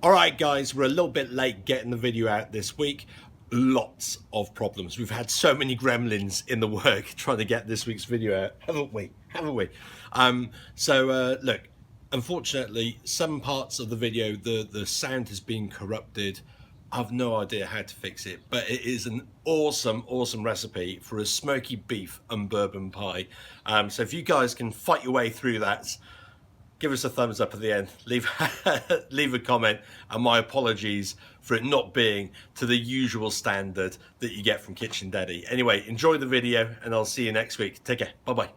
All right, guys, we're a little bit late getting the video out this week. Lots of problems. We've had so many gremlins in the work trying to get this week's video out, haven't we? Look, unfortunately, some parts of the video, the sound has been corrupted. I've no idea how to fix it, but it is an awesome recipe for a smoky beef and bourbon pie. So if you guys can fight your way through that, give us a thumbs up at the end, leave a comment, and my apologies for it not being to the usual standard that you get from Kitchen Daddy. Anyway, enjoy the video and I'll see you next week. Take care, bye-bye.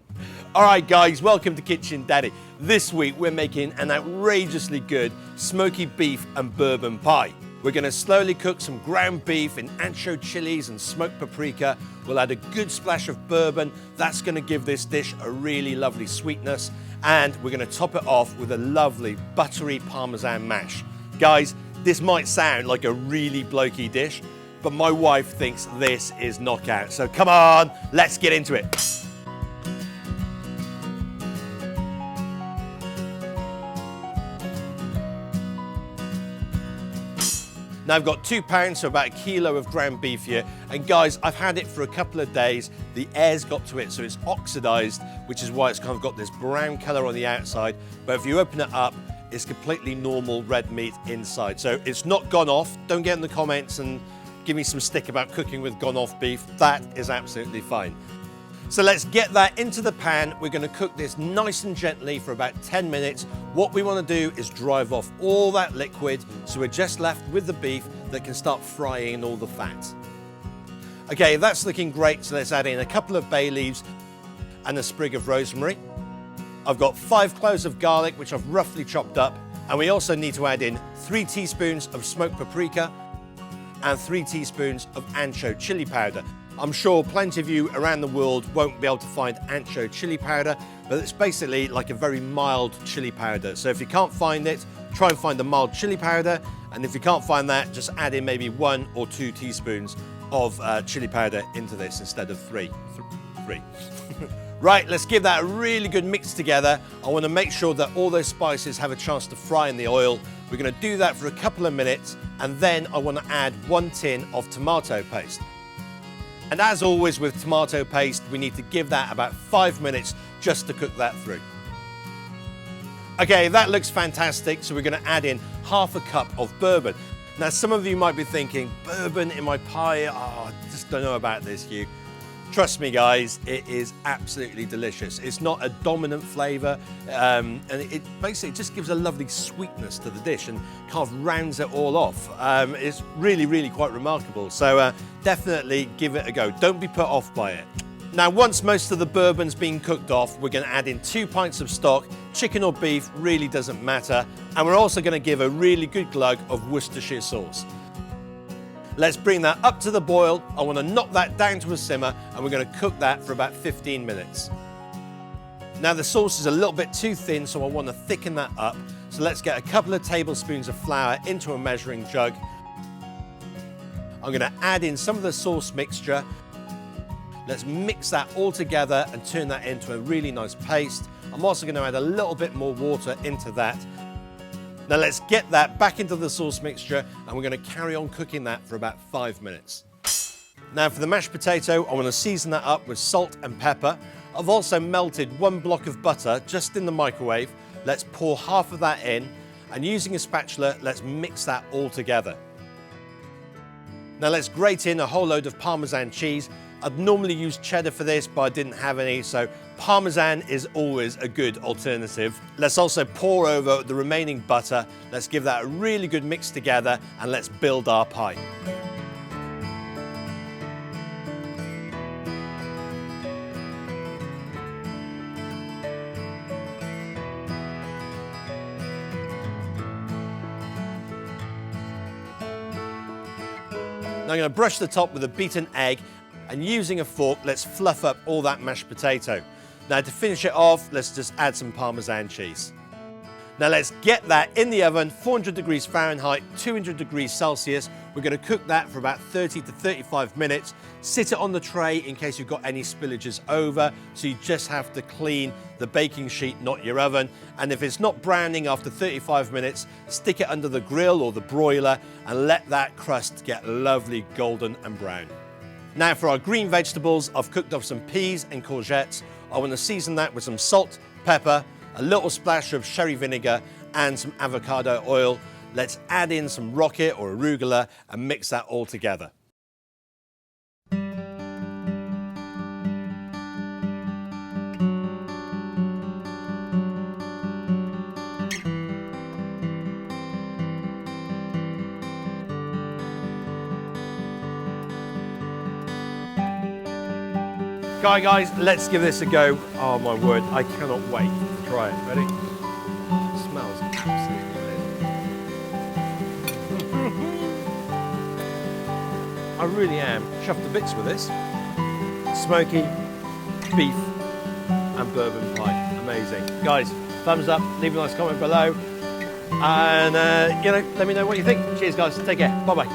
All right, guys, welcome to Kitchen Daddy. This week we're making an outrageously good smoky beef and bourbon pie. We're gonna slowly cook some ground beef in ancho chilies and smoked paprika. We'll add a good splash of bourbon. That's gonna give this dish a really lovely sweetness. And we're gonna top it off with a lovely buttery Parmesan mash. Guys, this might sound like a really blokey dish, but my wife thinks this is knockout. So come on, let's get into it. Now I've got 2 pounds, so about 1 kilo of ground beef here. And guys, I've had it for a couple of days. The air's got to it, so it's oxidized, which is why it's kind of got this brown color on the outside. But if you open it up, it's completely normal red meat inside. So it's not gone off. Don't get in the comments and give me some stick about cooking with gone off beef. That is absolutely fine. So let's get that into the pan. We're gonna cook this nice and gently for about 10 minutes. What we wanna do is drive off all that liquid, so we're just left with the beef that can start frying all the fat. Okay, that's looking great, so let's add in a couple of bay leaves and a sprig of rosemary. I've got 5 cloves of garlic, which I've roughly chopped up, and we also need to add in 3 teaspoons of smoked paprika and 3 teaspoons of ancho chili powder. I'm sure plenty of you around the world won't be able to find ancho chili powder, but it's basically like a very mild chili powder. So if you can't find it, try and find the mild chili powder. And if you can't find that, just add in maybe 1 or 2 teaspoons of chili powder into this instead of 3. Right, let's give that a really good mix together. I want to make sure that all those spices have a chance to fry in the oil. We're going to do that for a couple of minutes, and then I want to add 1 tin of tomato paste. And as always with tomato paste, we need to give that about 5 minutes just to cook that through. Okay, that looks fantastic, so we're gonna add in half a cup of bourbon. Now, some of you might be thinking, bourbon in my pie? Oh, I just don't know about this, Hugh. Trust me, guys, it is absolutely delicious. It's not a dominant flavor, and it basically just gives a lovely sweetness to the dish and kind of rounds it all off. It's really quite remarkable. So definitely give it a go. Don't be put off by it. Now, once most of the bourbon's been cooked off, we're gonna add in 2 pints of stock. Chicken or beef really doesn't matter. And we're also gonna give a really good glug of Worcestershire sauce. Let's bring that up to the boil. I want to knock that down to a simmer, and we're going to cook that for about 15 minutes. Now the sauce is a little bit too thin, so I want to thicken that up. So let's get a couple of tablespoons of flour into a measuring jug. I'm going to add in some of the sauce mixture. Let's mix that all together and turn that into a really nice paste. I'm also going to add a little bit more water into that. Now let's get that back into the sauce mixture, and we're going to carry on cooking that for about 5 minutes. Now for the mashed potato, I want to season that up with salt and pepper. I've also melted 1 block of butter just in the microwave. Let's pour half of that in, and using a spatula, let's mix that all together. Now let's grate in a whole load of Parmesan cheese. I'd normally use cheddar for this, but I didn't have any, so Parmesan is always a good alternative. Let's also pour over the remaining butter. Let's give that a really good mix together, and let's build our pie. Now I'm going to brush the top with a beaten egg, and using a fork, let's fluff up all that mashed potato. Now to finish it off, let's just add some Parmesan cheese. Now let's get that in the oven, 400 degrees Fahrenheit, 200 degrees Celsius. We're going to cook that for about 30 to 35 minutes. Sit it on the tray in case you've got any spillages over. So you just have to clean the baking sheet, not your oven. And if it's not browning after 35 minutes, stick it under the grill or the broiler and let that crust get lovely golden and brown. Now for our green vegetables, I've cooked up some peas and courgettes. I want to season that with some salt, pepper, a little splash of sherry vinegar and some avocado oil. Let's add in some rocket or arugula and mix that all together. Guys, let's give this a go. Oh my word, I cannot wait to try it. Ready? It smells absolutely amazing. I really am chuffed to bits with this. Smoky, beef and bourbon pie. Amazing. Guys, thumbs up, leave a nice comment below. And let me know what you think. Cheers guys, take care, bye-bye.